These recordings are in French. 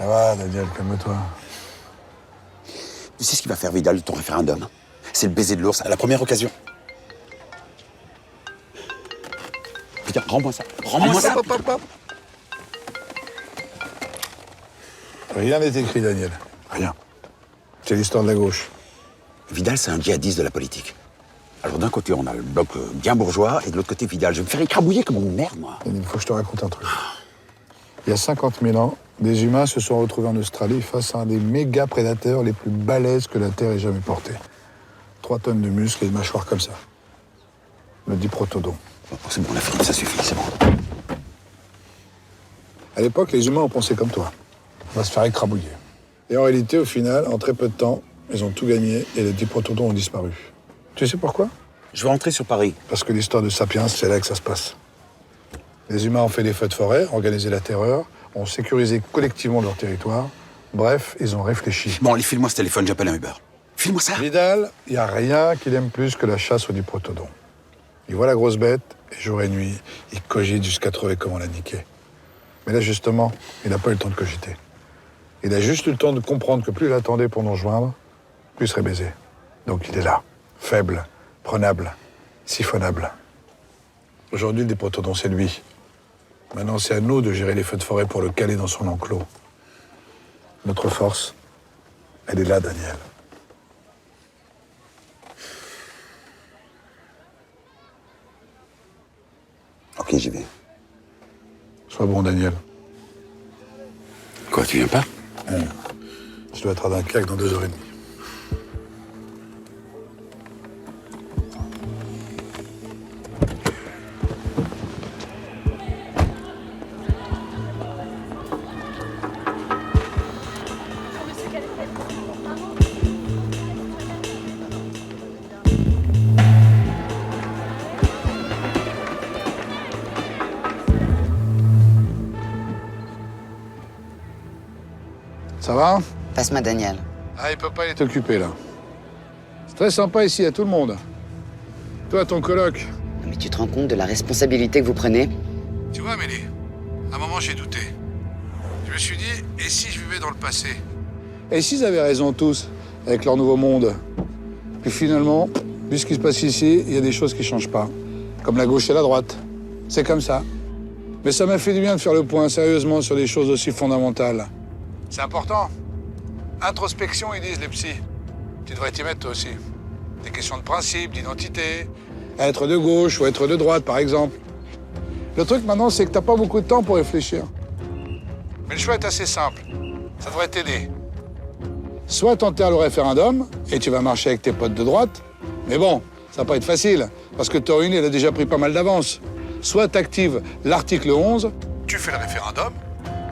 Ça va, Daniel, calme-toi. Tu sais ce qui va faire Vidal de ton référendum? C'est le baiser de l'ours à la première occasion. Putain, rends-moi ça. Rends-moi ça. Hop. Rien n'est écrit, Daniel. Rien. C'est l'histoire de la gauche. Vidal, c'est un djihadiste de la politique. Alors d'un côté, on a le bloc bien bourgeois, et de l'autre côté, Vidal. Je vais me faire écrabouiller comme une merde, moi. Daniel, il faut que je te raconte un truc. Il y a 50 000 ans, des humains se sont retrouvés en Australie face à un des méga prédateurs les plus balèzes que la Terre ait jamais porté. 3 tonnes de muscles et de mâchoires comme ça. Le diprotodon. Bon, c'est bon, on a fini, ça suffit, c'est bon. À l'époque, les humains ont pensé comme toi. On va se faire écrabouiller. Et en réalité, au final, en très peu de temps, ils ont tout gagné et les diprotodons ont disparu. Tu sais pourquoi? Je vais rentrer sur Paris. Parce que l'histoire de Sapiens, c'est là que ça se passe. Les humains ont fait des feux de forêt, organisé la terreur, ont sécurisé collectivement leur territoire. Bref, ils ont réfléchi. Bon, allez, file-moi ce téléphone, j'appelle un Uber. File-moi ça. Vidal, il n'y a rien qu'il aime plus que la chasse au diprotodon. Il voit la grosse bête, et jour et nuit, il cogite jusqu'à trouver comment la niquer. Mais là, justement, il n'a pas eu le temps de cogiter. Il a juste eu le temps de comprendre que plus il attendait pour nous rejoindre, plus il serait baisé. Donc il est là, faible, prenable, siphonnable. Aujourd'hui, le diprotodon, c'est lui. Maintenant, c'est à nous de gérer les feux de forêt pour le caler dans son enclos. Notre force, elle est là, Daniel. Ok, j'y vais. Sois bon, Daniel. Quoi, tu viens pas? Je dois être à Dunkerque dans 2h30. Ça va? Passe-moi Daniel. Ah, il peut pas être occupé, là. C'est très sympa ici, à tout le monde. Toi, ton coloc. Non, mais tu te rends compte de la responsabilité que vous prenez? Tu vois, Amélie, à un moment, j'ai douté. Je me suis dit, et si je vivais dans le passé? Et s'ils avaient raison tous, avec leur nouveau monde? Puis finalement, vu ce qui se passe ici, il y a des choses qui changent pas. Comme la gauche et la droite. C'est comme ça. Mais ça m'a fait du bien de faire le point, sérieusement, sur des choses aussi fondamentales. C'est important. Introspection, ils disent les psys. Tu devrais t'y mettre toi aussi. Des questions de principe, d'identité. Être de gauche ou être de droite, par exemple. Le truc maintenant, c'est que t'as pas beaucoup de temps pour réfléchir. Mais le choix est assez simple. Ça devrait t'aider. Soit t'enterres le référendum et tu vas marcher avec tes potes de droite. Mais bon, ça va pas être facile, parce que Taurine, elle a déjà pris pas mal d'avance. Soit t'actives l'article 11, tu fais le référendum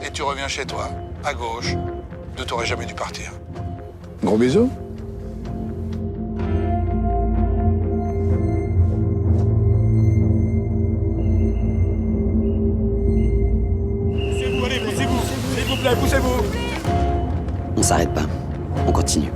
et tu reviens chez toi, à gauche, d'où t'aurais jamais dû partir. Gros bisous. Poussez-vous, allez, poussez-vous. S'il vous plaît, poussez-vous. On s'arrête pas. On continue.